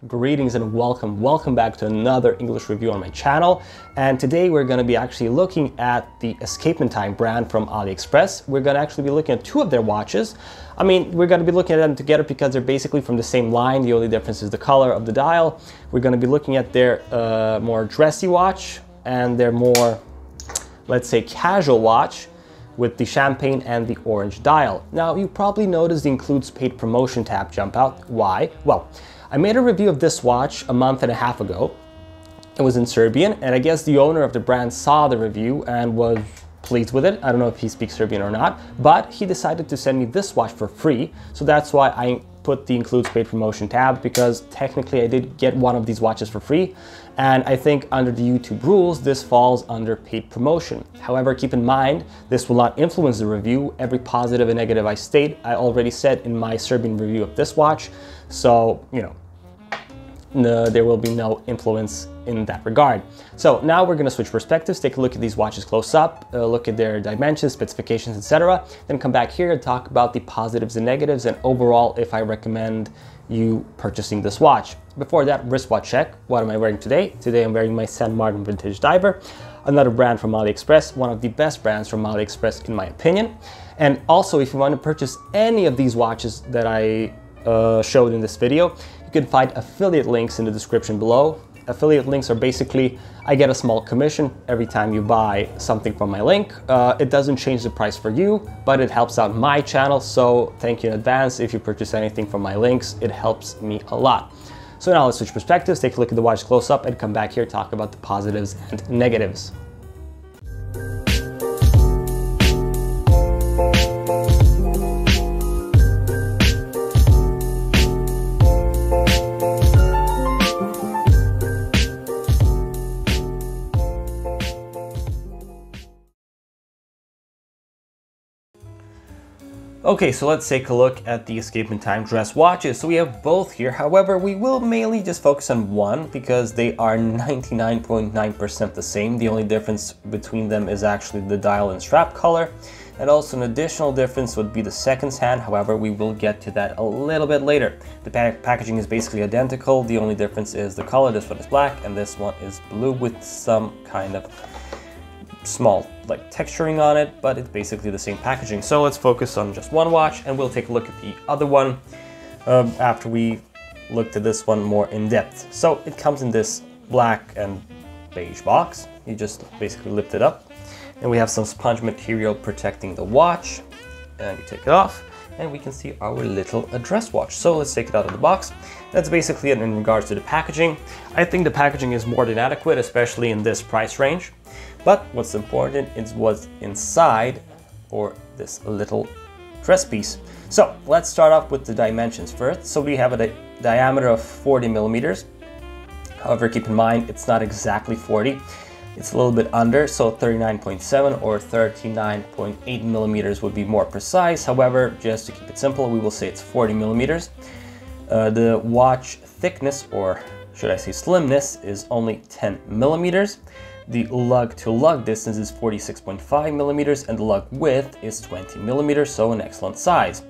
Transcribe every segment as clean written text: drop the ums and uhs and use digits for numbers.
Greetings and welcome back to another English review on my channel. And today we're going to be actually looking at the Escapement Time brand from AliExpress. We're going to actually be looking at two of their watches. I mean, we're going to be looking at them together because they're basically from the same line. The only difference is the color of the dial. We're going to be looking at their more dressy watch and their more, let's say, casual watch with the champagne and the orange dial. Now, you probably noticed the includes paid promotion tab jump out. Why? Well, I made a review of this watch a month and a half ago. It was in Serbian, and I guess the owner of the brand saw the review and was pleased with it. I don't know if he speaks Serbian or not, but he decided to send me this watch for free. So that's why I put the includes paid promotion tab, because technically I did get one of these watches for free. And I think under the YouTube rules, this falls under paid promotion. However, keep in mind, this will not influence the review. Every positive and negative I state, I already said in my Serbian review of this watch. So, you know, there will be no influence in that regard. So now we're going to switch perspectives, take a look at these watches close up, look at their dimensions, specifications, etc. Then come back here and talk about the positives and negatives and overall if I recommend you purchasing this watch. Before that, wristwatch check. What am I wearing today? Today I'm wearing my San Martin Vintage Diver, another brand from AliExpress, one of the best brands from AliExpress in my opinion. And also, if you want to purchase any of these watches that I showed in this video, you can find affiliate links in the description below. Affiliate links are basically, I get a small commission every time you buy something from my link. It doesn't change the price for you, but it helps out my channel. So thank you in advance. If you purchase anything from my links, it helps me a lot. So now let's switch perspectives, take a look at the watch close up and come back here, talk about the positives and negatives. Okay, so let's take a look at the Escapement Time dress watches. So we have both here. However, we will mainly just focus on one because they are 99.9% the same. The only difference between them is actually the dial and strap color. And also an additional difference would be the seconds hand. However, we will get to that a little bit later. The packaging is basically identical. The only difference is the color. This one is black and this one is blue with some kind of small like texturing on it, but it's basically the same packaging. So let's focus on just one watch and we'll take a look at the other one after we looked at this one more in depth. So it comes in this black and beige box. You just basically lift it up and we have some sponge material protecting the watch, and you take it off and we can see our little dress watch. So let's take it out of the box. That's basically it in regards to the packaging. I think the packaging is more than adequate, especially in this price range. But what's important is what's inside, or this little dress piece. So let's start off with the dimensions first. So we have a diameter of 40 millimeters. However, keep in mind, it's not exactly 40. It's a little bit under, so 39.7 or 39.8 millimeters would be more precise. However, just to keep it simple, we will say it's 40 millimeters. The watch thickness, or should I say slimness, is only 10 millimeters. The lug to lug distance is 46.5 millimeters and the lug width is 20 millimeters, so an excellent size.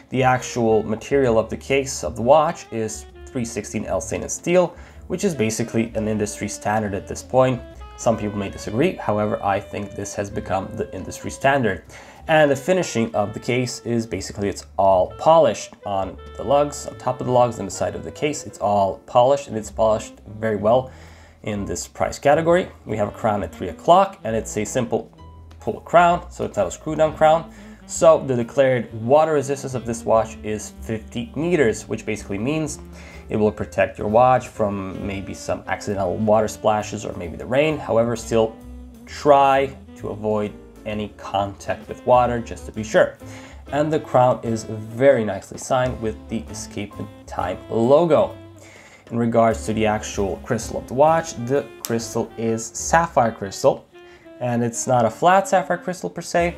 The actual material of the case of the watch is 316L stainless steel, which is basically an industry standard at this point. Some people may disagree, however, I think this has become the industry standard. And the finishing of the case is basically it's all polished on the lugs, on top of the lugs, and the side of the case. It's all polished, and it's polished very well. In this price category, we have a crown at 3 o'clock and it's a simple pull crown, so it's not a screw down crown. So the declared water resistance of this watch is 50 meters, which basically means it will protect your watch from maybe some accidental water splashes or maybe the rain. However, still try to avoid any contact with water just to be sure. And the crown is very nicely signed with the Escapement Time logo. In regards to the actual crystal of the watch, the crystal is sapphire crystal, and it's not a flat sapphire crystal per se.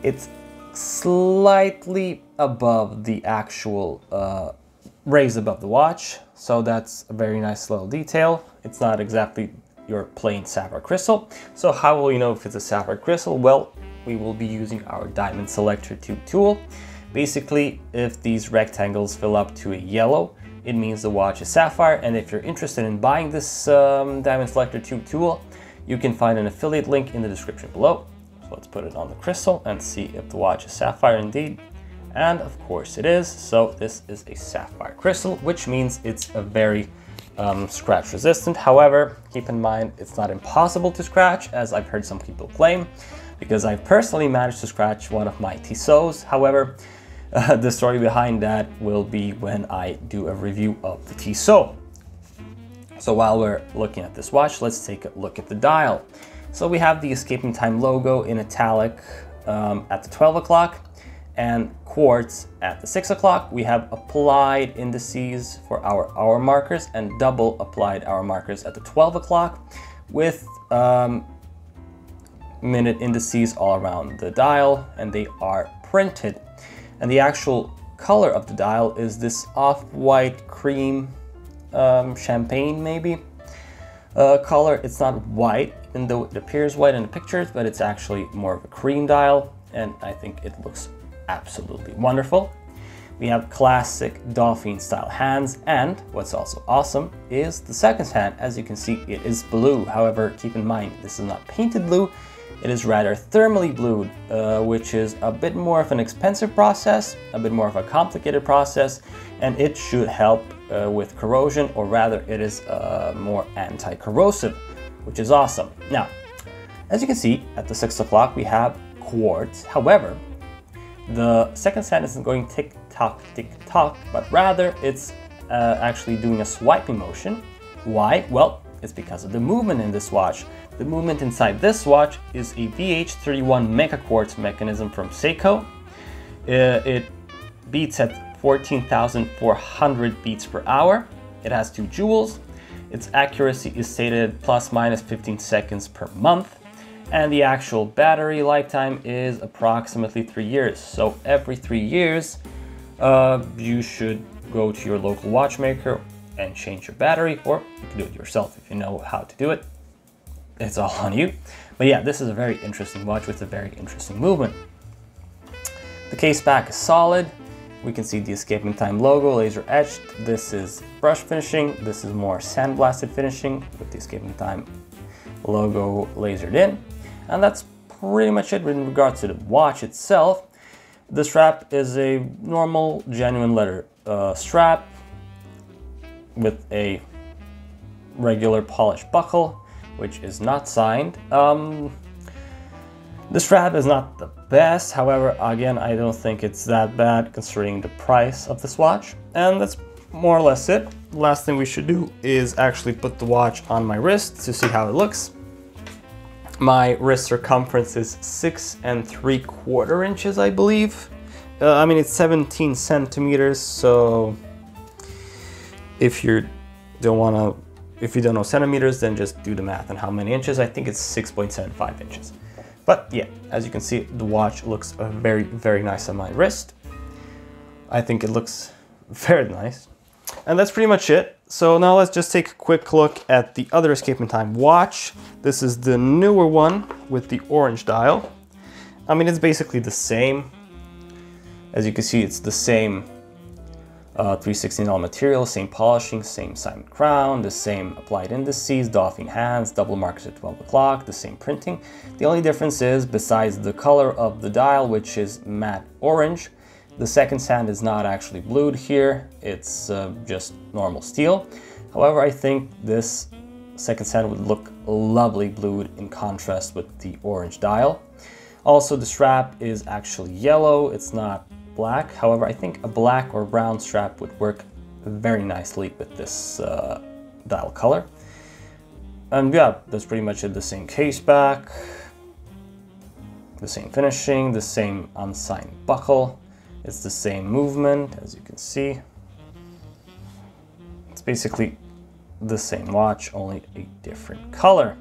It's slightly above the actual raised above the watch, so that's a very nice little detail. It's not exactly your plain sapphire crystal. So how will you know if it's a sapphire crystal? Well, we will be using our diamond selector tube tool. Basically, if these rectangles fill up to a yellow, it means the watch is sapphire. And if you're interested in buying this diamond selector tube tool, you can find an affiliate link in the description below. So let's put it on the crystal and see if the watch is sapphire indeed. And of course it is. So this is a sapphire crystal, which means it's a very scratch resistant. However, keep in mind, it's not impossible to scratch, as I've heard some people claim, because I've personally managed to scratch one of my Tissot's. However, the story behind that will be when I do a review of the Tissot. So while we're looking at this watch, let's take a look at the dial. So we have the Escapement Time logo in italic at the 12 o'clock and quartz at the 6 o'clock. We have applied indices for our hour markers and double applied hour markers at the 12 o'clock with minute indices all around the dial, and they are printed. And the actual color of the dial is this off-white cream champagne maybe color. It's not white, even though it appears white in the pictures, but it's actually more of a cream dial, and I think it looks absolutely wonderful. We have classic dolphin style hands, and what's also awesome is the second hand. As you can see, it is blue. However, keep in mind, this is not painted blue. It is rather thermally blued, which is a bit more of an expensive process, a bit more of a complicated process, and it should help with corrosion, or rather it is more anti-corrosive, which is awesome. Now, as you can see, at the 6 o'clock we have quartz. However, the second sand isn't going tick-tock, tick-tock, but rather it's actually doing a swiping motion. Why? Well, it's because of the movement in this watch. The movement inside this watch is a VH31 Mega Quartz mechanism from Seiko. It beats at 14,400 beats per hour. It has 2 jewels. Its accuracy is stated plus minus 15 seconds per month. And the actual battery lifetime is approximately 3 years. So every 3 years, you should go to your local watchmaker and change your battery, or you can do it yourself if you know how to do it. It's all on you. But yeah, this is a very interesting watch with a very interesting movement. The case back is solid. We can see the Escapement Time logo laser etched. This is brush finishing. This is more sandblasted finishing with the Escapement Time logo lasered in. And that's pretty much it in regards to the watch itself. The strap is a normal genuine leather strap with a regular polished buckle, which is not signed. The strap is not the best, however, again, I don't think it's that bad considering the price of this watch. And that's more or less it. The last thing we should do is actually put the watch on my wrist to see how it looks. My wrist circumference is 6 3/4 inches, I believe. I mean, it's 17 centimeters, so if you don't know centimeters, then just do the math on how many inches. I think it's 6.75 inches. But yeah, as you can see, the watch looks very, very nice on my wrist. I think it looks very nice. And that's pretty much it. So now let's just take a quick look at the other Escapement Time watch. This is the newer one with the orange dial. I mean, it's basically the same. As you can see, it's the same 316L material, same polishing, same Simon crown, the same applied indices, dolphin hands, double markers at 12 o'clock, the same printing. The only difference is, besides the color of the dial, which is matte orange, the second sand is not actually blued here, it's just normal steel. However, I think this second sand would look lovely blued in contrast with the orange dial. Also, the strap is actually yellow, it's not black. However, I think a black or brown strap would work very nicely with this dial color. And yeah, that's pretty much it. The same case back, the same finishing, the same unsigned buckle. It's the same movement, as you can see. It's basically the same watch, only a different color.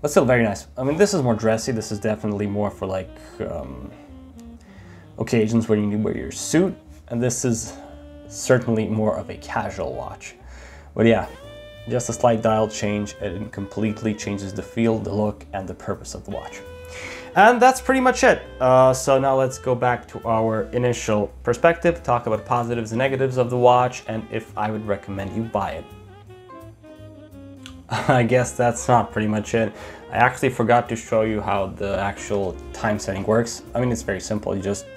But still very nice. I mean, this is more dressy. This is definitely more for like occasions where you need to wear your suit, and this is certainly more of a casual watch. But yeah, just a slight dial change and it completely changes the feel, the look, and the purpose of the watch. And that's pretty much it. So now let's go back to our initial perspective, talk about positives and negatives of the watch, and if I would recommend you buy it. I guess that's not pretty much it. I actually forgot to show you how the actual time setting works. I mean, it's very simple. You just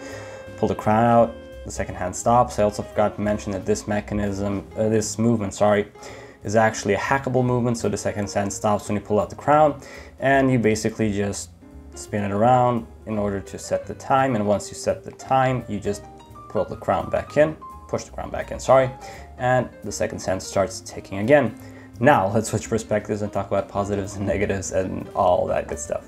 pull the crown out, the second hand stops. I also forgot to mention that this movement, is actually a hackable movement. So the second hand stops when you pull out the crown, and you basically just spin it around in order to set the time. And once you set the time, you just pull the crown back in, push the crown back in, and the second hand starts ticking again. Now let's switch perspectives and talk about positives and negatives and all that good stuff.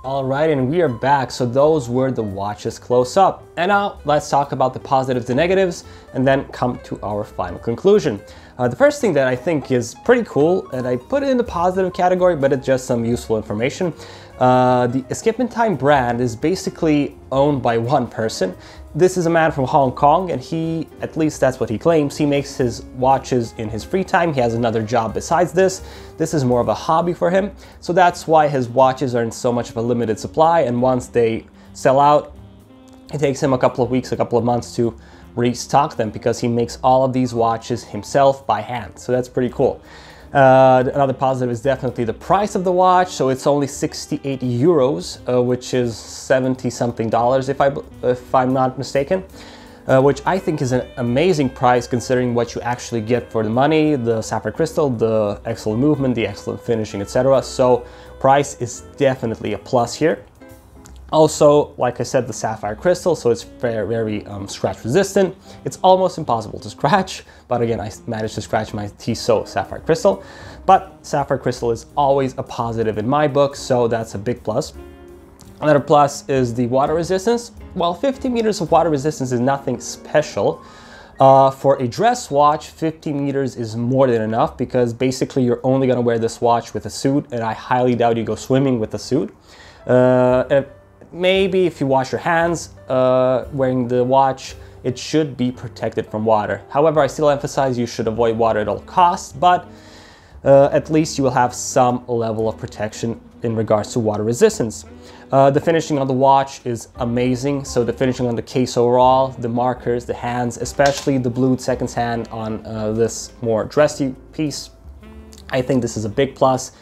All right, and we are back. So those were the watches close up. And now let's talk about the positives and negatives and then come to our final conclusion. The first thing that I think is pretty cool, and I put it in the positive category, but it's just some useful information. The Escapement Time brand is basically owned by one person. This is a man from Hong Kong, and he, at least that's what he claims, he makes his watches in his free time. He has another job besides this. This is more of a hobby for him. So that's why his watches are in so much of a limited supply, and once they sell out, it takes him a couple of weeks, a couple of months to restock them, because he makes all of these watches himself by hand. So that's pretty cool. Another positive is definitely the price of the watch. So it's only 68 euros, which is 70 something dollars if I'm not mistaken, which I think is an amazing price considering what you actually get for the money, the sapphire crystal, the excellent movement, the excellent finishing, etc. So price is definitely a plus here. Also, like I said, the sapphire crystal, so it's very scratch resistant. It's almost impossible to scratch, but again, I managed to scratch my Tissot sapphire crystal. But sapphire crystal is always a positive in my book, so that's a big plus. Another plus is the water resistance. Well, 50 meters of water resistance is nothing special. For a dress watch, 50 meters is more than enough, because basically you're only gonna wear this watch with a suit, and I highly doubt you go swimming with a suit. Maybe if you wash your hands wearing the watch, it should be protected from water. However, I still emphasize you should avoid water at all costs, but at least you will have some level of protection in regards to water resistance. The finishing on the watch is amazing. So the finishing on the case overall, the markers, the hands, especially the blued second hand on this more dressy piece, I think this is a big plus.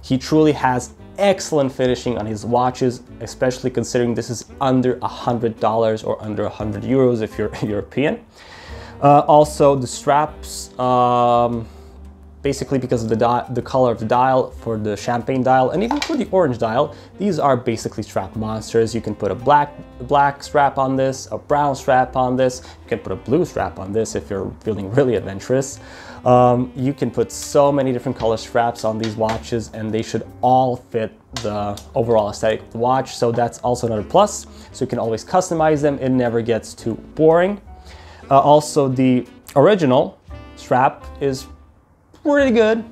He truly has excellent finishing on his watches, especially considering this is under $100 or under 100 euros if you're European. Also the straps, basically because of the color of the dial, for the champagne dial and even for the orange dial, these are basically strap monsters. You can put a black strap on this, a brown strap on this, you can put a blue strap on this if you're feeling really adventurous. You can put so many different color straps on these watches, and they should all fit the overall aesthetic of the watch. So that's also another plus. So you can always customize them. It never gets too boring. Also, the original strap is pretty good.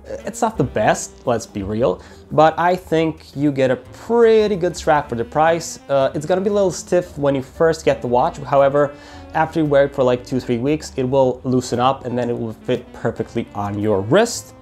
It's not the best, let's be real, but I think you get a pretty good strap for the price. It's gonna be a little stiff when you first get the watch. However, after you wear it for like 2-3 weeks, it will loosen up and then it will fit perfectly on your wrist.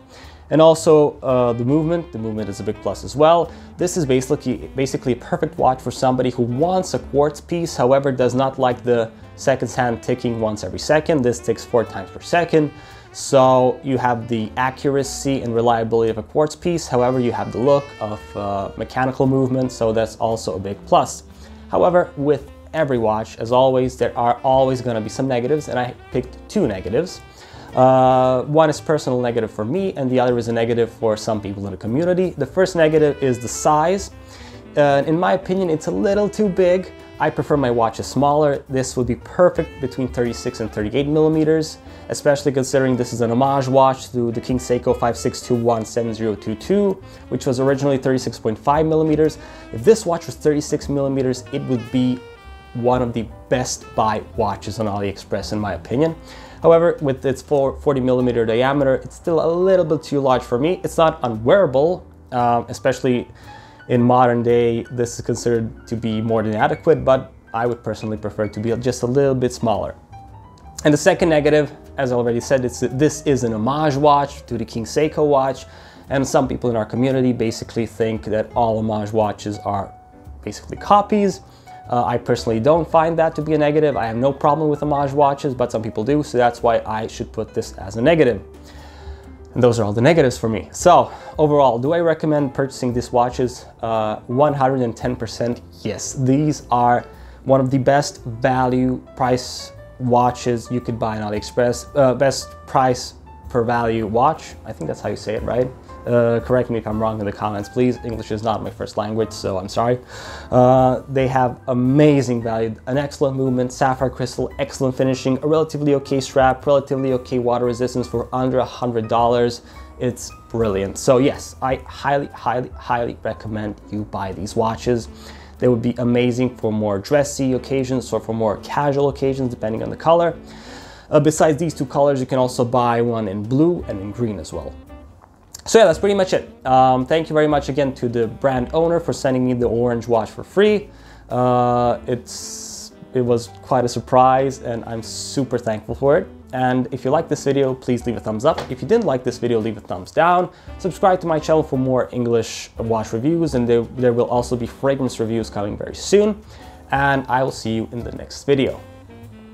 And also the movement is a big plus as well. This is basically a perfect watch for somebody who wants a quartz piece, however does not like the second hand ticking once every second. This ticks 4 times per second. So you have the accuracy and reliability of a quartz piece, however you have the look of mechanical movement, so that's also a big plus. However, with every watch, as always, there are always going to be some negatives, and I picked 2 negatives. One is personal negative for me, and the other is a negative for some people in the community. The first negative is the size. In my opinion, it's a little too big. I prefer my watches smaller. This would be perfect between 36 and 38 millimeters, especially considering this is an homage watch to the King Seiko 56217022, which was originally 36.5 millimeters. If this watch was 36 millimeters, it would be one of the best buy watches on AliExpress in my opinion. However, with its 40 millimeter diameter, it's still a little bit too large for me. It's not unwearable, especially in modern day, this is considered to be more than adequate, but I would personally prefer to be just a little bit smaller. And the second negative, as I already said, this is an homage watch to the King Seiko watch, And some people in our community basically think that all homage watches are basically copies. I personally don't find that to be a negative. I have no problem with homage watches, but some people do, so that's why I should put this as a negative. And those are all the negatives for me. So overall, do I recommend purchasing these watches? 110% yes. These are one of the best value price watches you could buy on AliExpress. Best price per value watch. I think that's how you say it, right? Correct me if I'm wrong in the comments, please. English is not my first language, so I'm sorry. They have amazing value, an excellent movement, sapphire crystal, excellent finishing, a relatively okay strap, relatively okay water resistance for under $100. It's brilliant. So yes, I highly recommend you buy these watches. They would be amazing for more dressy occasions or for more casual occasions, depending on the color. Besides these two colors, you can also buy one in blue and in green as well. So yeah, that's pretty much it. Thank you very much again to the brand owner for sending me the orange watch for free. It was quite a surprise and I'm super thankful for it. And if you like this video, please leave a thumbs up. If you didn't like this video, leave a thumbs down. Subscribe to my channel for more English watch reviews, and there will also be fragrance reviews coming very soon. And I will see you in the next video.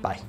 Bye.